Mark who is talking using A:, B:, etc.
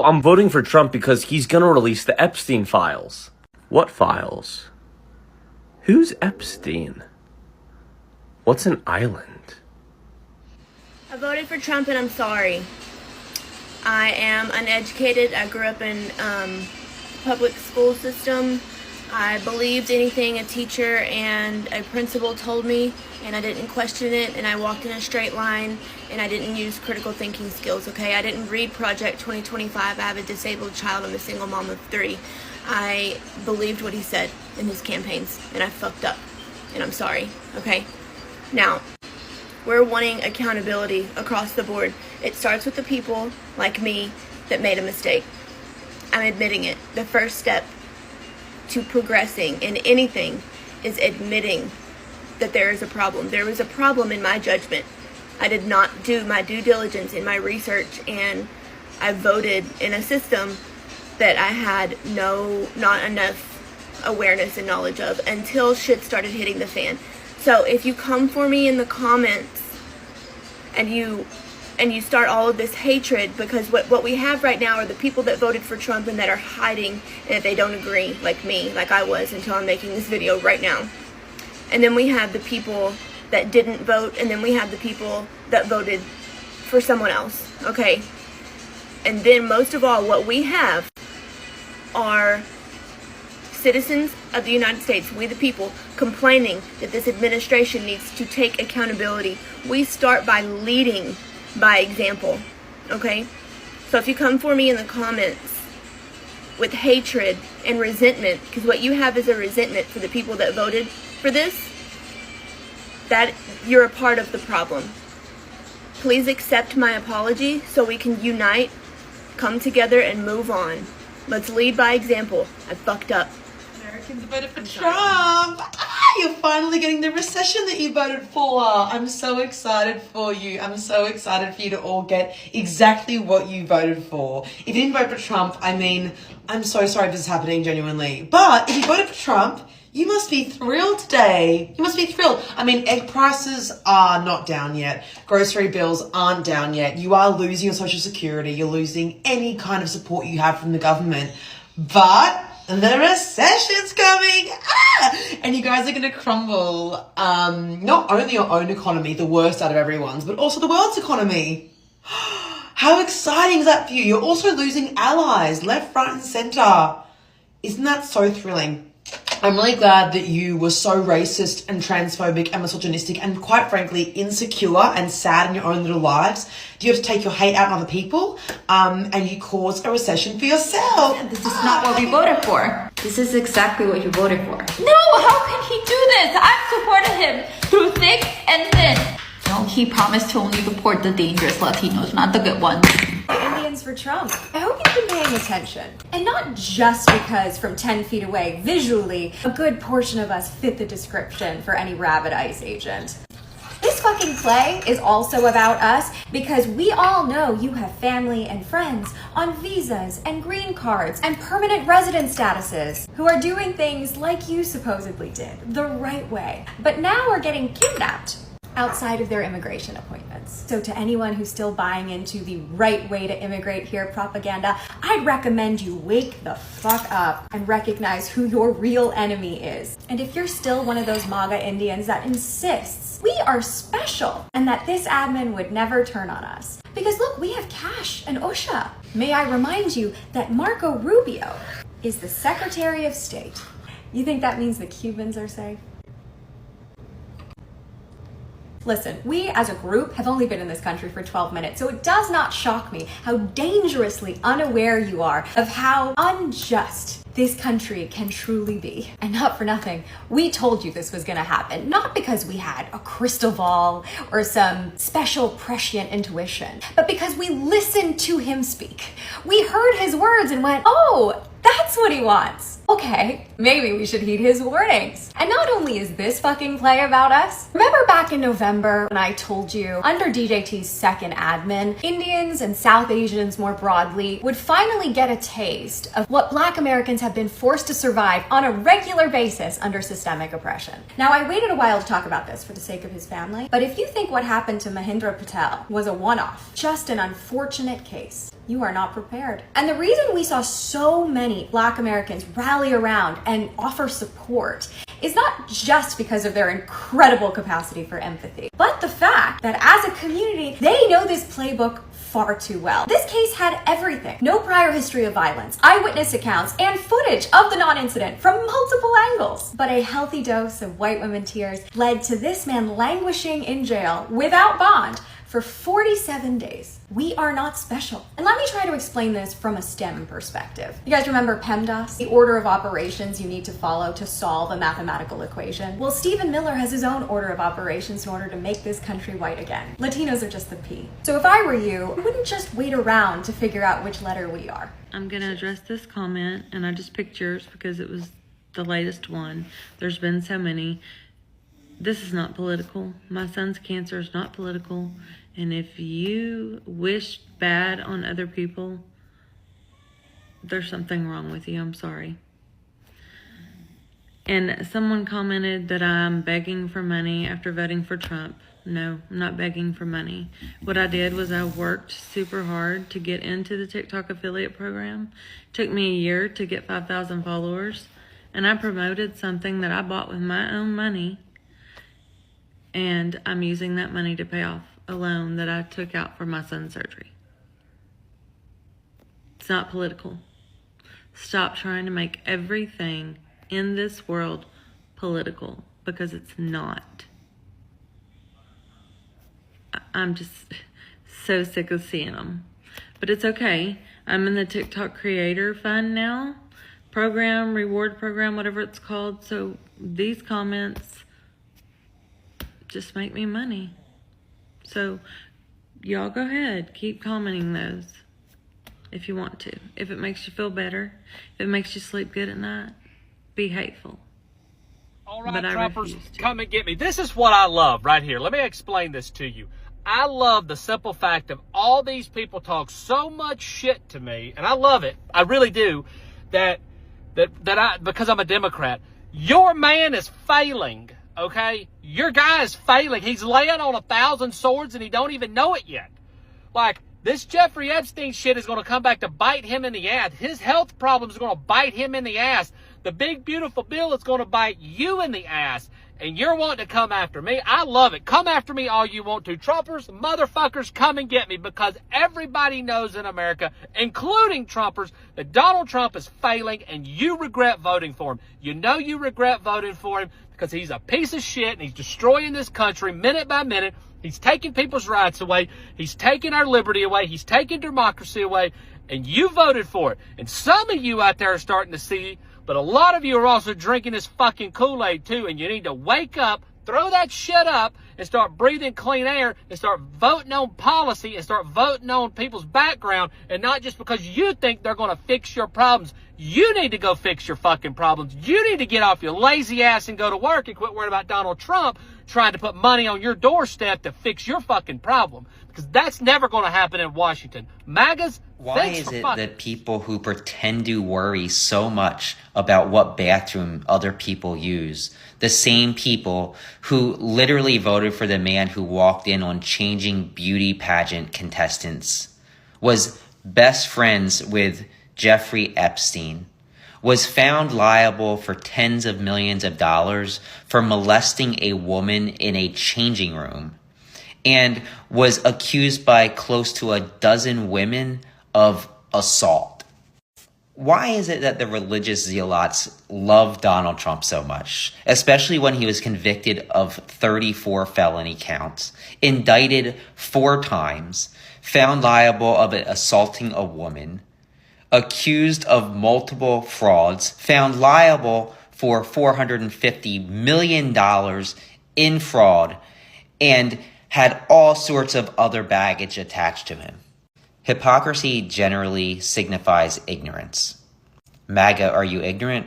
A: I'm voting for Trump because he's gonna release the Epstein files. What files? Who's Epstein? What's an island?
B: I voted for Trump and I'm sorry. I am uneducated. I grew up in public school system. I believed anything a teacher and a principal told me, and I didn't question it, and I walked in a straight line, and I didn't use critical thinking skills, okay? I didn't read Project 2025. I have a disabled child. I'm a single mom of 3. I believed what he said in his campaigns, and I fucked up, and I'm sorry, okay? Now, we're wanting accountability across the board. It starts with the people like me that made a mistake. I'm admitting it. The first step to progressing in anything is admitting that there is a problem. There was a problem in my judgment. I did not do my due diligence in my research, and I voted in a system that I had not enough awareness and knowledge of until shit started hitting the fan. So if you come for me in the comments and you start all of this hatred, because what we have right now are the people that voted for Trump and that are hiding and that they don't agree, like me, like I was until I'm making this video right now. And then we have the people that didn't vote, and then we have the people that voted for someone else, okay? And then most of all, what we have are citizens of the United States, we the people, complaining that this administration needs to take accountability. We start by leading by example, okay? So if you come for me in the comments with hatred and resentment, because what you have is a resentment for the people that voted for this, that you're a part of the problem. Please accept my apology so we can unite, come together, and move on. Let's lead by example. I fucked up.
C: Americans voted for Trump. You're finally getting the recession that you voted for. I'm so excited for you. I'm so excited for you to all get exactly what you voted for. If you didn't vote for Trump, I mean, I'm so sorry if this is happening genuinely. But if you voted for Trump, you must be thrilled today. You must be thrilled. I mean, egg prices are not down yet. Grocery bills aren't down yet. You are losing your social security. You're losing any kind of support you have from the government. But the recession's coming. And you guys are going to crumble. Not only your own economy, the worst out of everyone's, but also the world's economy. How exciting is that for you? You're also losing allies left, right, and center. Isn't that so thrilling? I'm really glad that you were so racist and transphobic and misogynistic and, quite frankly, insecure and sad in your own little lives. Do you have to take your hate out on other people? And you cause a recession for yourself.
D: This is not what we voted for. This is exactly what you voted for. No, how can he do this? I've supported him through thick and thin. No, he promised to only deport the dangerous Latinos, not the good ones.
E: Indians for Trump. I hope you've been paying attention. And not just because from 10 feet away, visually, a good portion of us fit the description for any rabid ICE agent. This fucking play is also about us because we all know you have family and friends on visas and green cards and permanent resident statuses who are doing things like you supposedly did, the right way, but now are getting kidnapped outside of their immigration appointments. So to anyone who's still buying into the right way to immigrate here propaganda, I'd recommend you wake the fuck up and recognize who your real enemy is. And if you're still one of those MAGA Indians that insists we are special and that this admin would never turn on us, because look, we have Cash and OSHA. May I remind you that Marco Rubio is the Secretary of State. You think that means the Cubans are safe? Listen, we as a group have only been in this country for 12 minutes, so it does not shock me how dangerously unaware you are of how unjust this country can truly be. And not for nothing, we told you this was gonna happen, not because we had a crystal ball or some special prescient intuition, but because we listened to him speak. We heard his words and went, oh, that's what he wants. Okay, maybe we should heed his warnings. And not only is this fucking play about us, remember back in November when I told you under DJT's second admin, Indians and South Asians more broadly would finally get a taste of what Black Americans have been forced to survive on a regular basis under systemic oppression. Now, I waited a while to talk about this for the sake of his family, but if you think what happened to Mahindra Patel was a one-off, just an unfortunate case, you are not prepared. And the reason we saw so many Black Americans rally around and offer support is not just because of their incredible capacity for empathy, but the fact that as a community, they know this playbook far too well. This case had everything. No prior history of violence, eyewitness accounts, and footage of the non-incident from multiple angles. But a healthy dose of white women tears led to this man languishing in jail without bond for 47 days. We are not special. And let me try to explain this from a STEM perspective. You guys remember PEMDAS? The order of operations you need to follow to solve a mathematical equation? Well, Stephen Miller has his own order of operations in order to make this country white again. Latinos are just the P. So if I were you, I wouldn't just wait around to figure out which letter we are.
F: I'm gonna address this comment, and I just picked yours because it was the latest one. There's been so many. This is not political. My son's cancer is not political. And if you wish bad on other people, there's something wrong with you. I'm sorry. And someone commented that I'm begging for money after voting for Trump. No, I'm not begging for money. What I did was I worked super hard to get into the TikTok affiliate program. It took me a year to get 5,000 followers. And I promoted something that I bought with my own money. And I'm using that money to pay off a loan that I took out for my son's surgery. It's not political. Stop trying to make everything in this world political, because it's not. I'm just so sick of seeing them. But it's okay. I'm in the TikTok Creator Fund now. Program, reward program, whatever it's called. So these comments just make me money. So y'all go ahead, keep commenting those if you want to. If it makes you feel better, if it makes you sleep good at night, be hateful.
G: All right, Trumpers, come and get me. This is what I love right here. Let me explain this to you. I love the simple fact of all these people talk so much shit to me, and I love it. I really do. That I, because I'm a Democrat, your man is failing. Okay, your guy is failing. He's laying on 1,000 swords and he don't even know it yet. Like, this Jeffrey Epstein shit is going to come back to bite him in the ass. His health problems are going to bite him in the ass. The big beautiful bill is going to bite you in the ass. And you're wanting to come after me. I love it. Come after me all you want to. Trumpers, motherfuckers, come and get me, because everybody knows in America, including Trumpers, that Donald Trump is failing and you regret voting for him. You know you regret voting for him because he's a piece of shit and he's destroying this country minute by minute. He's taking people's rights away. He's taking our liberty away. He's taking democracy away. And you voted for it. And some of you out there are starting to see, but a lot of you are also drinking this fucking Kool-Aid too, and you need to wake up, throw that shit up, and start breathing clean air, and start voting on policy, and start voting on people's background, and not just because you think they're going to fix your problems. You need to go fix your fucking problems. You need to get off your lazy ass and go to work and quit worrying about Donald Trump trying to put money on your doorstep to fix your fucking problem, because that's never going to happen in Washington. MAGAs,
H: why is it that people who pretend to worry so much about what bathroom other people use, the same people who literally voted for the man who walked in on changing beauty pageant contestants, was best friends with Jeffrey Epstein, was found liable for tens of millions of dollars for molesting a woman in a changing room, and was accused by close to a dozen women of assault? Why is it that the religious zealots love Donald Trump so much, especially when he was convicted of 34 felony counts, indicted 4 times, found liable of assaulting a woman, accused of multiple frauds, found liable for $450 million in fraud, and had all sorts of other baggage attached to him? Hypocrisy generally signifies ignorance. MAGA, are you ignorant?